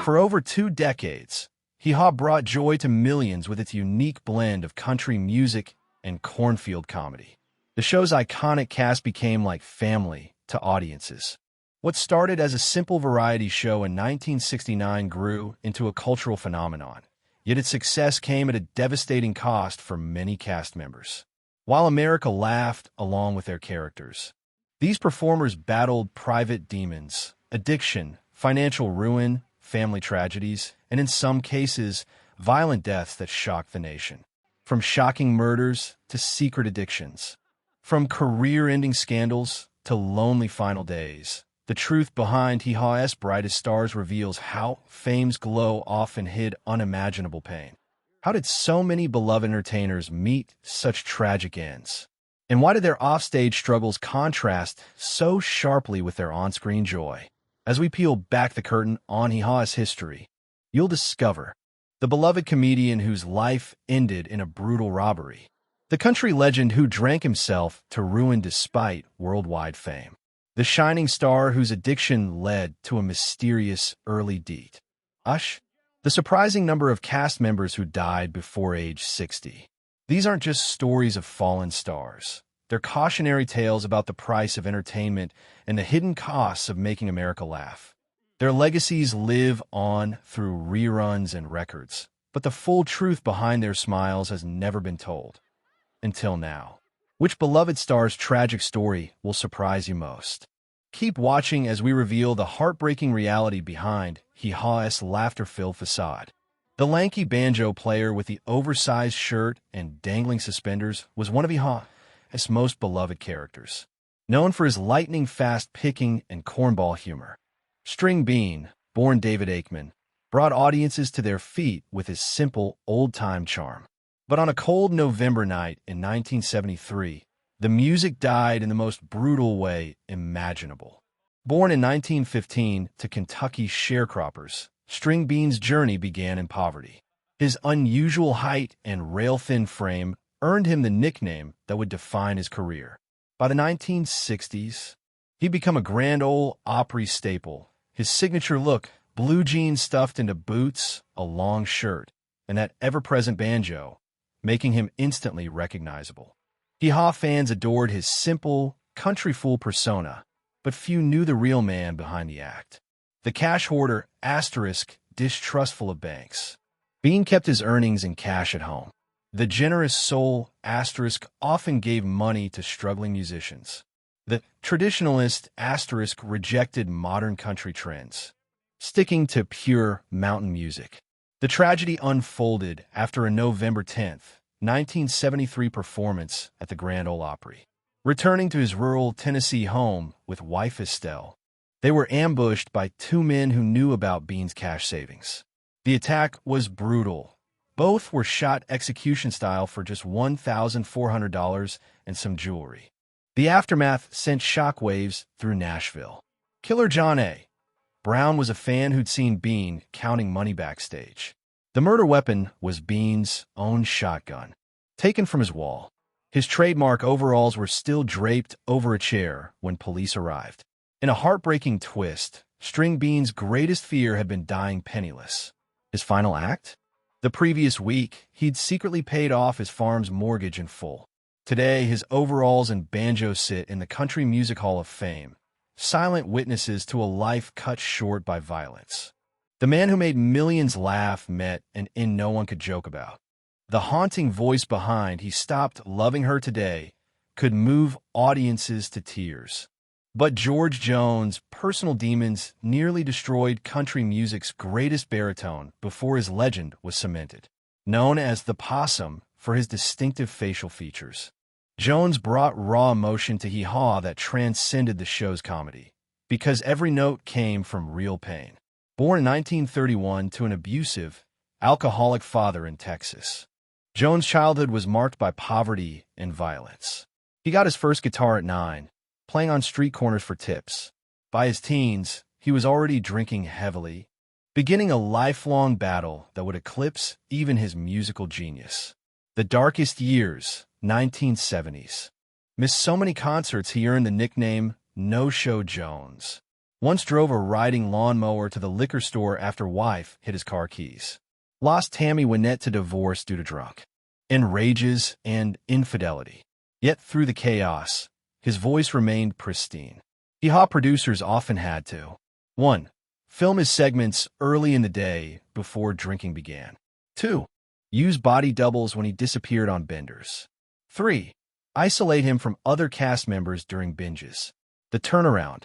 For over 2 decades, Hee Haw brought joy to millions with its unique blend of country music and cornfield comedy. The show's iconic cast became like family to audiences. What started as a simple variety show in 1969 grew into a cultural phenomenon, yet its success came at a devastating cost for many cast members. While America laughed along with their characters, these performers battled private demons, addiction, financial ruin, family tragedies, and in some cases, violent deaths that shocked the nation. From shocking murders to secret addictions, from career-ending scandals to lonely final days, the truth behind Hee Haw's brightest stars reveals how fame's glow often hid unimaginable pain. How did so many beloved entertainers meet such tragic ends? And why did their offstage struggles contrast so sharply with their on-screen joy? As we peel back the curtain on Hee Haw's history, you'll discover the beloved comedian whose life ended in a brutal robbery, the country legend who drank himself to ruin despite worldwide fame, the shining star whose addiction led to a mysterious early death, the surprising number of cast members who died before age 60. These aren't just stories of fallen stars. They're cautionary tales about the price of entertainment and the hidden costs of making America laugh. Their legacies live on through reruns and records, but the full truth behind their smiles has never been told. Until now. Which beloved star's tragic story will surprise you most? Keep watching as we reveal the heartbreaking reality behind Hee Haw's laughter-filled facade. The lanky banjo player with the oversized shirt and dangling suspenders was one of Hee Haw's most beloved characters. Known for his lightning-fast picking and cornball humor, String Bean, born David Aikman, brought audiences to their feet with his simple, old-time charm. But on a cold November night in 1973, the music died in the most brutal way imaginable. Born in 1915 to Kentucky sharecroppers, String Bean's journey began in poverty. His unusual height and rail-thin frame earned him the nickname that would define his career. By the 1960s, he'd become a Grand Ole Opry staple. His signature look, blue jeans stuffed into boots, a long shirt, and that ever-present banjo, making him instantly recognizable. Hee Haw fans adored his simple, country fool persona, but few knew the real man behind the act. The cash hoarder, distrustful of banks. Bean kept his earnings in cash at home. The generous soul, often gave money to struggling musicians. The traditionalist, rejected modern country trends, sticking to pure mountain music. The tragedy unfolded after a November 10th, 1973 performance at the Grand Ole Opry. Returning to his rural Tennessee home with wife Estelle, they were ambushed by two men who knew about Bean's cash savings. The attack was brutal. Both were shot execution style for just $1,400 and some jewelry. The aftermath sent shockwaves through Nashville. Killer John A. Brown was a fan who'd seen Bean counting money backstage. The murder weapon was Bean's own shotgun, taken from his wall. His trademark overalls were still draped over a chair when police arrived. In a heartbreaking twist, String Bean's greatest fear had been dying penniless. His final act? The previous week, he'd secretly paid off his farm's mortgage in full. Today, his overalls and banjo sit in the Country Music Hall of Fame, silent witnesses to a life cut short by violence. The man who made millions laugh met an end no one could joke about. The haunting voice behind "He Stopped Loving Her Today" could move audiences to tears. But George Jones' personal demons nearly destroyed country music's greatest baritone before his legend was cemented. Known as the Possum for his distinctive facial features, Jones brought raw emotion to Hee Haw that transcended the show's comedy, because every note came from real pain. Born in 1931 to an abusive, alcoholic father in Texas, Jones' childhood was marked by poverty and violence. He got his first guitar at 9, playing on street corners for tips. By his teens, he was already drinking heavily, beginning a lifelong battle that would eclipse even his musical genius. The darkest years, 1970s. Missed so many concerts he earned the nickname No-Show Jones. Once drove a riding lawnmower to the liquor store after wife hid his car keys. Lost Tammy Wynette to divorce due to drunk. Enrages and infidelity. Yet through the chaos, his voice remained pristine. Hee Haw producers often had to 1. Film his segments early in the day before drinking began. 2. Use body doubles when he disappeared on benders. 3. Isolate him from other cast members during binges. The turnaround.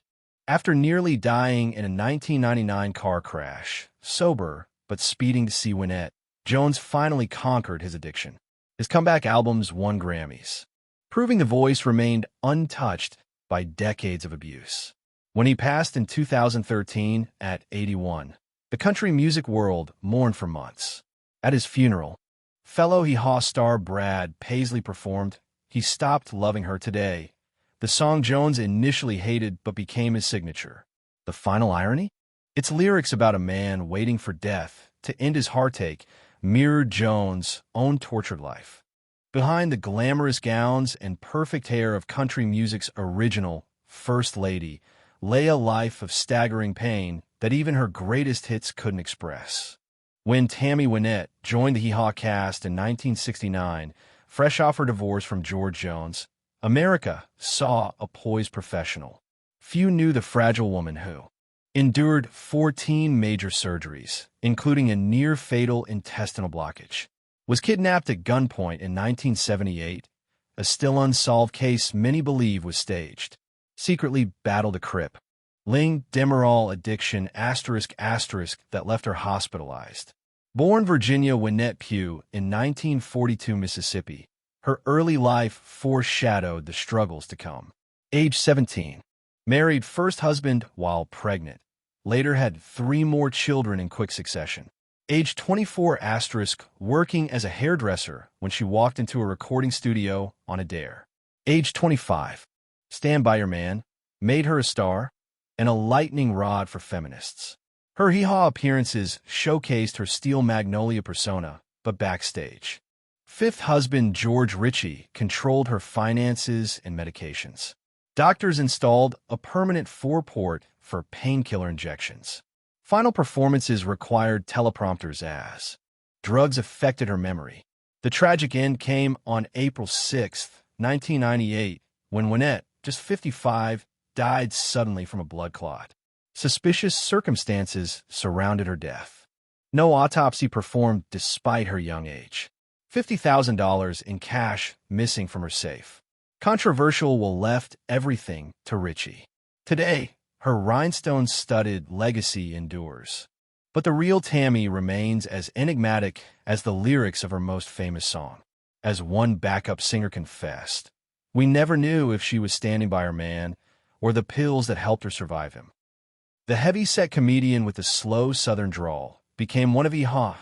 After nearly dying in a 1999 car crash, sober but speeding to see Wynette, Jones finally conquered his addiction. His comeback albums won Grammys, proving the voice remained untouched by decades of abuse. When he passed in 2013 at 81, the country music world mourned for months. At his funeral, fellow Hee Haw star Brad Paisley performed "He Stopped Loving Her Today," the song Jones initially hated but became his signature. The final irony? Its lyrics about a man waiting for death to end his heartache mirrored Jones' own tortured life. Behind the glamorous gowns and perfect hair of country music's original First Lady lay a life of staggering pain that even her greatest hits couldn't express. When Tammy Wynette joined the Hee Haw cast in 1969, fresh off her divorce from George Jones, America saw a poised professional. Few knew the fragile woman who endured 14 major surgeries, including a near-fatal intestinal blockage, was kidnapped at gunpoint in 1978, a still unsolved case many believe was staged, secretly battled a crip, linked Demerol addiction *** that left her hospitalized. Born Virginia Wynette Pugh in 1942 Mississippi, her early life foreshadowed the struggles to come. Age 17. Married first husband while pregnant. Later had 3 more children in quick succession. Age 24 *** working as a hairdresser when she walked into a recording studio on a dare. Age 25. Stand By Your Man made her a star and a lightning rod for feminists. Her Hee Haw appearances showcased her Steel Magnolia persona, but backstage. Fifth husband George Ritchie controlled her finances and medications. Doctors installed a permanent foreport for painkiller injections. Final performances required teleprompters as drugs affected her memory. The tragic end came on April 6, 1998, when Wynette, just 55, died suddenly from a blood clot. Suspicious circumstances surrounded her death. No autopsy performed despite her young age. $50,000 in cash missing from her safe. Controversial will left everything to Ritchie. Today, her rhinestone-studded legacy endures. But the real Tammy remains as enigmatic as the lyrics of her most famous song. As one backup singer confessed, "We never knew if she was standing by her man or the pills that helped her survive him." The heavy-set comedian with the slow southern drawl became one of Hee Haw's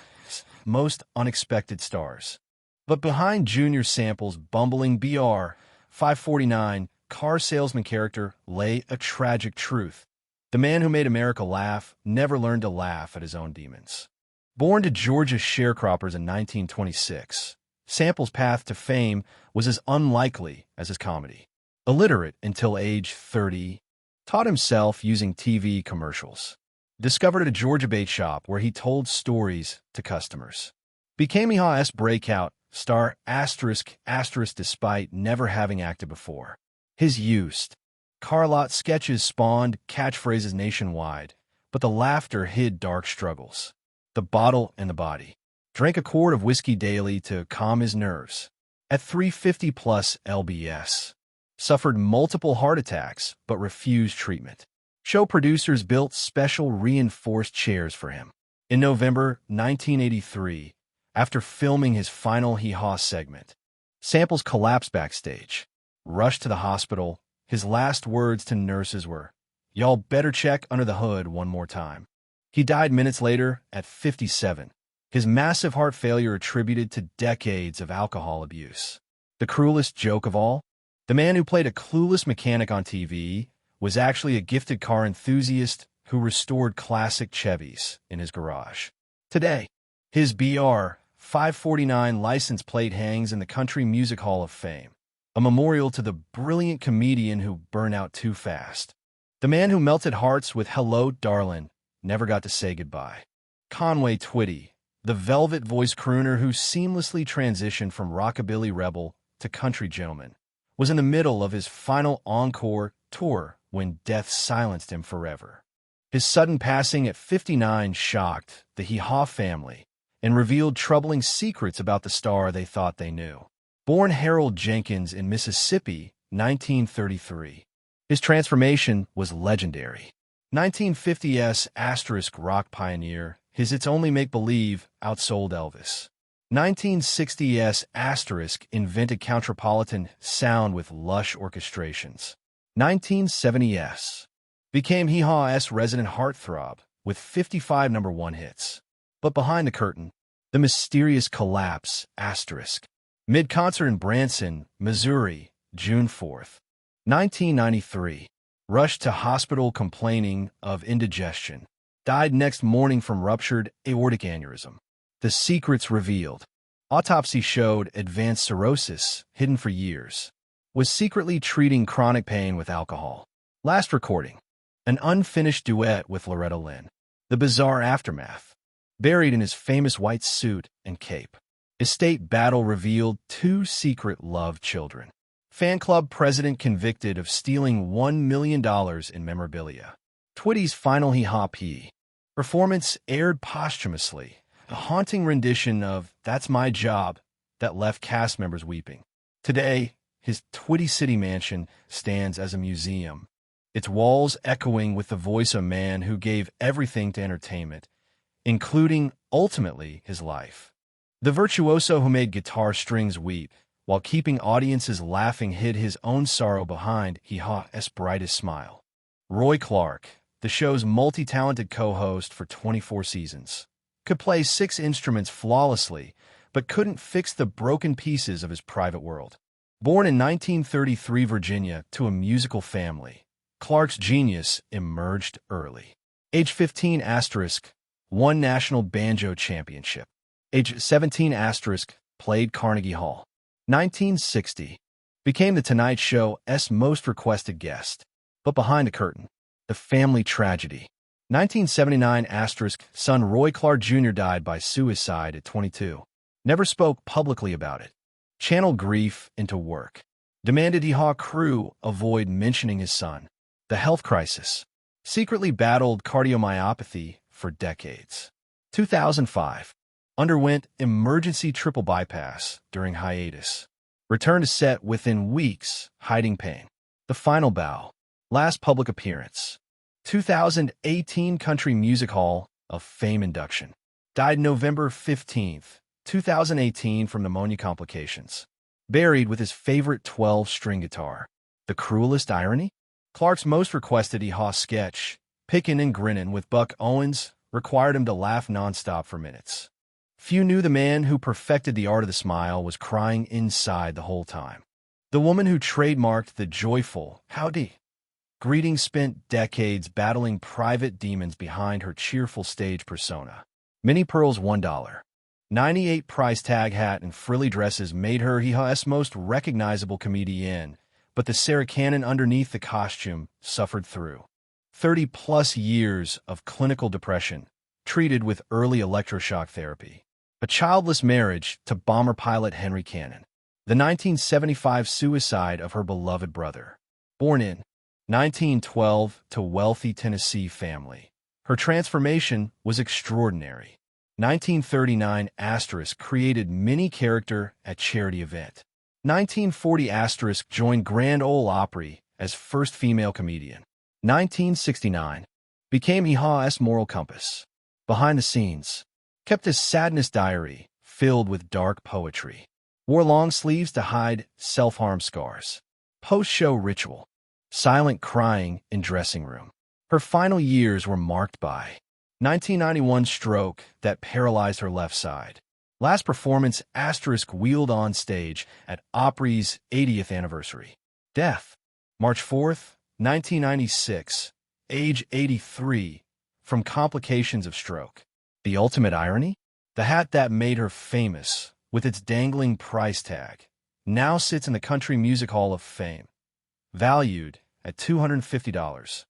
most unexpected stars. But behind Junior Sample's bumbling BR 549 car salesman character lay a tragic truth. The man who made America laugh never learned to laugh at his own demons. Born to Georgia sharecroppers in 1926, Sample's path to fame was as unlikely as his comedy. Illiterate until age 30, taught himself using TV commercials. Discovered at a Georgia bait shop where he told stories to customers. Became Hee Haw's breakout star *** despite never having acted before. His used car lot sketches spawned catchphrases nationwide, but the laughter hid dark struggles. The bottle and the body. Drank a quart of whiskey daily to calm his nerves. At 350 plus lbs. Suffered multiple heart attacks but refused treatment. Show producers built special reinforced chairs for him. In November 1983, after filming his final Hee Haw segment, Samples collapsed backstage. Rushed to the hospital, his last words to nurses were, "Y'all better check under the hood one more time." He died minutes later at 57, his massive heart failure attributed to decades of alcohol abuse. The cruelest joke of all? The man who played a clueless mechanic on TV was actually a gifted car enthusiast who restored classic Chevys in his garage. Today, his BR 549 license plate hangs in the Country Music Hall of Fame, a memorial to the brilliant comedian who burned out too fast. The man who melted hearts with Hello, Darlin', never got to say goodbye. Conway Twitty, the velvet voice crooner who seamlessly transitioned from rockabilly rebel to country gentleman, was in the middle of his final encore tour when death silenced him forever. His sudden passing at 59 shocked the Hee Haw family and revealed troubling secrets about the star they thought they knew. Born Harold Jenkins in Mississippi, 1933, his transformation was legendary. 1950s asterisk rock pioneer, his It's Only Make-Believe outsold Elvis. 1960s asterisk invented Counterpolitan sound with lush orchestrations. 1970s became Hee Haw's resident heartthrob with 55 #1 hits. But behind the curtain, the mysterious collapse asterisk. Mid-concert in Branson, Missouri, June 4th, 1993. Rushed to hospital complaining of indigestion. Died next morning from ruptured aortic aneurysm. The secrets revealed. Autopsy showed advanced cirrhosis, hidden for years. Was secretly treating chronic pain with alcohol. Last recording. An unfinished duet with Loretta Lynn. The bizarre aftermath. Buried in his famous white suit and cape. Estate battle revealed 2 secret love children. Fan club president convicted of stealing $1 million in memorabilia. Twitty's final Hee Haw P. performance aired posthumously, a haunting rendition of That's My Job that left cast members weeping. Today, his Twitty City mansion stands as a museum, its walls echoing with the voice of a man who gave everything to entertainment, including, ultimately, his life. The virtuoso who made guitar strings weep, while keeping audiences laughing, hid his own sorrow behind Hee Haw's brightest smile. Roy Clark, the show's multi-talented co-host for 24 seasons, could play 6 instruments flawlessly, but couldn't fix the broken pieces of his private world. Born in 1933 Virginia to a musical family, Clark's genius emerged early. Age 15 asterisk, won National Banjo Championship. Age 17 asterisk, played Carnegie Hall. 1960, became The Tonight Show's most requested guest. But behind the curtain, the family tragedy. 1979 asterisk, son Roy Clark Jr. died by suicide at 22. Never spoke publicly about it. Channeled grief into work. Demanded Hee Haw crew avoid mentioning his son. The health crisis. Secretly battled cardiomyopathy for decades. 2005. Underwent emergency triple bypass during hiatus. Returned to set within weeks, hiding pain. The final bow. Last public appearance. 2018 Country Music Hall of Fame induction. Died November 15, 2018 from pneumonia complications. Buried with his favorite 12-string guitar. The cruelest irony? Clark's most requested Hee Haw sketch, Pickin' and Grinnin' with Buck Owens, required him to laugh nonstop for minutes. Few knew the man who perfected the art of the smile was crying inside the whole time. The woman who trademarked the joyful howdy greeting spent decades battling private demons behind her cheerful stage persona. Minnie Pearl's $1. 98 price tag hat and frilly dresses made her Hee Haw's most recognizable comedian, but the Sarah Cannon underneath the costume suffered through 30-plus years of clinical depression, treated with early electroshock therapy. A childless marriage to bomber pilot Henry Cannon. The 1975 suicide of her beloved brother. Born in 1912 to wealthy Tennessee family. Her transformation was extraordinary. 1939 asterisk created mini character at charity event. 1940 asterisk joined Grand Ole Opry as first female comedian. 1969 became Hee Haw's moral compass. Behind the scenes, kept his sadness diary filled with dark poetry. Wore long sleeves to hide self-harm scars. Post-show ritual. Silent crying in dressing room. Her final years were marked by 1991 stroke that paralyzed her left side. Last performance asterisk wheeled on stage at Opry's 80th anniversary. Death. March 4th, 1996. Age 83. From complications of stroke. The ultimate irony? The hat that made her famous, with its dangling price tag, now sits in the Country Music Hall of Fame, valued at $250.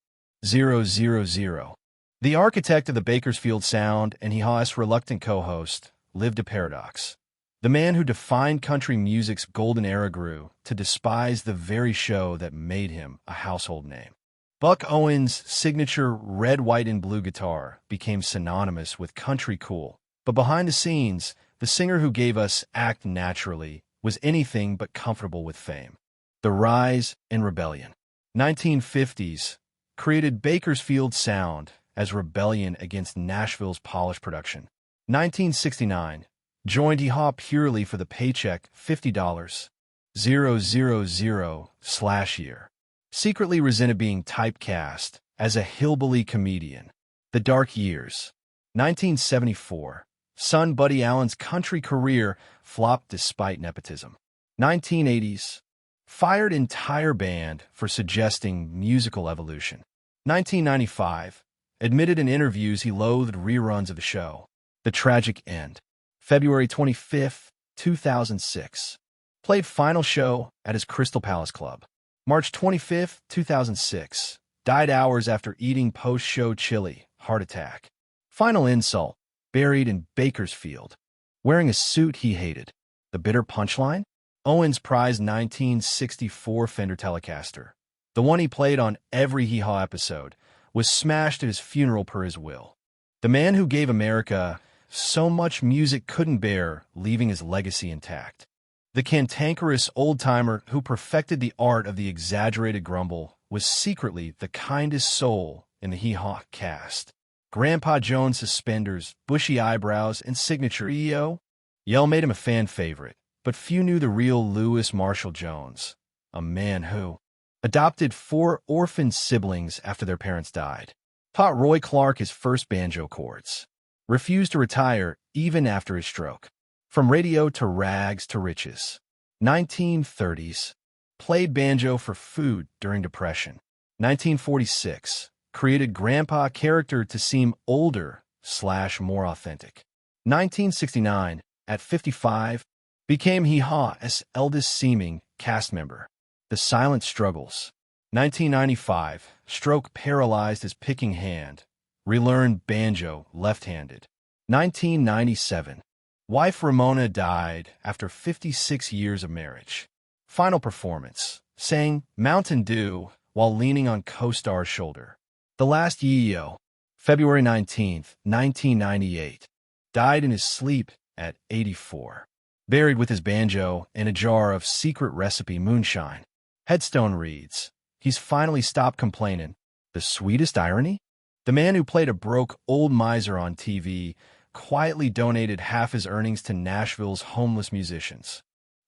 000. The architect of the Bakersfield Sound and Hee Haw's reluctant co-host lived a paradox. The man who defined country music's golden era grew to despise the very show that made him a household name. Buck Owens' signature red, white, and blue guitar became synonymous with country cool, but behind the scenes, the singer who gave us Act Naturally was anything but comfortable with fame. The rise and rebellion. 1950s created Bakersfield Sound as rebellion against Nashville's polished production. 1969 joined Hee Haw purely for the paycheck, $50, 000/year. Secretly resented being typecast as a hillbilly comedian. The Dark Years. 1974. Son Buddy Allen's country career flopped despite nepotism. 1980s. Fired entire band for suggesting musical evolution. 1995. Admitted in interviews he loathed reruns of the show. The tragic end. February 25, 2006. Played final show at his Crystal Palace Club. March 25, 2006. Died hours after eating post-show chili, heart attack. Final insult. Buried in Bakersfield. Wearing a suit he hated. The bitter punchline? Owens' prized 1964 Fender Telecaster, the one he played on every Hee Haw episode, was smashed at his funeral per his will. The man who gave America so much music couldn't bear, leaving his legacy intact. The cantankerous old-timer who perfected the art of the exaggerated grumble was secretly the kindest soul in the Hee Haw cast. Grandpa Jones' suspenders, bushy eyebrows, and signature EO? Yell made him a fan favorite, but few knew the real Lewis Marshall Jones, a man who adopted 4 orphan siblings after their parents died, taught Roy Clark his first banjo chords, refused to retire even after his stroke. From radio to rags to riches. 1930s. Played banjo for food during Depression. 1946. Created grandpa character to seem older/more authentic. 1969. At 55. Became Hee Haw's eldest seeming cast member. The Silent Struggles. 1995. Stroke paralyzed his picking hand. Relearned banjo left-handed. 1997. Wife Ramona died after 56 years of marriage. Final performance. Sang Mountain Dew while leaning on co-star's shoulder. The Last Yeo. February 19, 1998. Died in his sleep at 84. Buried with his banjo and a jar of secret recipe moonshine. Headstone reads, "He's finally stopped complaining." The sweetest irony? The man who played a broke old miser on TV quietly donated half his earnings to Nashville's homeless musicians.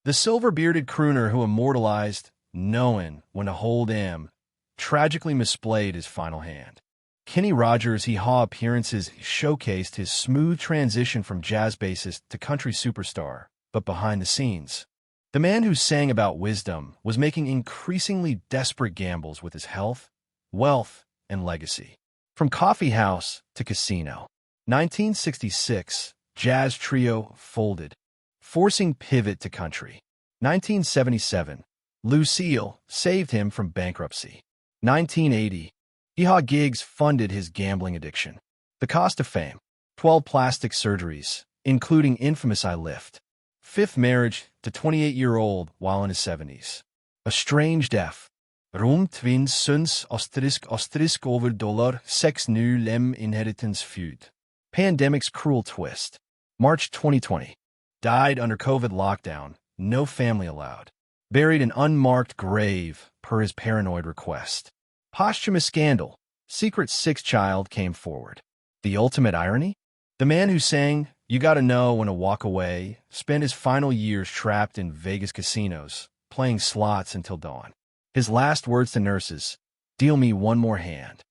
The silver-bearded crooner who immortalized knowing when to hold him tragically misplayed his final hand. Kenny Rogers' Hee Haw appearances showcased his smooth transition from jazz bassist to country superstar, but behind the scenes, the man who sang about wisdom was making increasingly desperate gambles with his health, wealth, and legacy. From coffee house to casino. 1966, jazz trio folded, forcing pivot to country. 1977, Lucille saved him from bankruptcy. 1980, Hee Haw gigs funded his gambling addiction. The cost of fame, 12 plastic surgeries, including infamous eye lift. 5th marriage to 28-year-old while in his 70s. A strange death. Rom twins sons asterisk over $6 new lem inheritance feud. Pandemic's cruel twist. March 2020. Died under COVID lockdown. No family allowed. Buried in unmarked grave per his paranoid request. Posthumous scandal. Secret 6th child came forward. The ultimate irony? The man who sang "You Gotta Know When to Walk Away" spent his final years trapped in Vegas casinos, playing slots until dawn. His last words to nurses, "Deal me one more hand."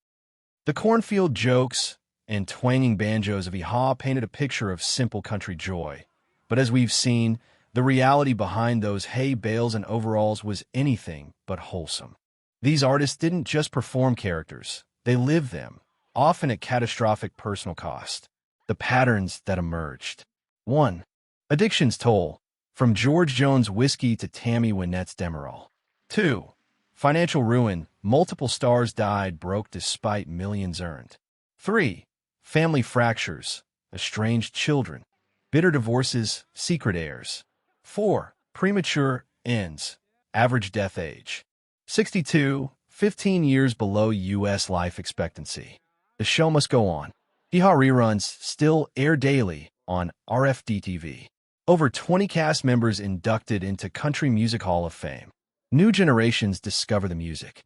The cornfield jokes and twanging banjos of Hee Haw painted a picture of simple country joy. But as we've seen, the reality behind those hay bales and overalls was anything but wholesome. These artists didn't just perform characters, they lived them, often at catastrophic personal cost. The patterns that emerged. 1. Addiction's toll, from George Jones' whiskey to Tammy Wynette's Demerol. 2. Financial ruin. Multiple stars died broke despite millions earned. 3. Family fractures. Estranged children. Bitter divorces. Secret heirs. 4. Premature ends. Average death age. 62. 15 years below U.S. life expectancy. The show must go on. Hee Haw reruns still air daily on RFD-TV. Over 20 cast members inducted into Country Music Hall of Fame. New generations discover the music,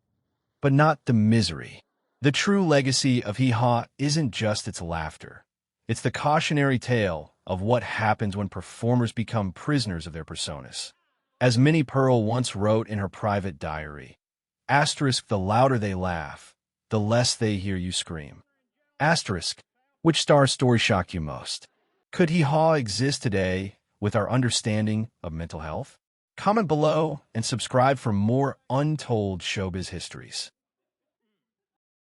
but not the misery. The true legacy of Hee Haw isn't just its laughter. It's the cautionary tale of what happens when performers become prisoners of their personas. As Minnie Pearl once wrote in her private diary, asterisk, the louder they laugh, the less they hear you scream. Asterisk, which star story shocked you most? Could Hee Haw exist today with our understanding of mental health? Comment below and subscribe for more untold showbiz histories.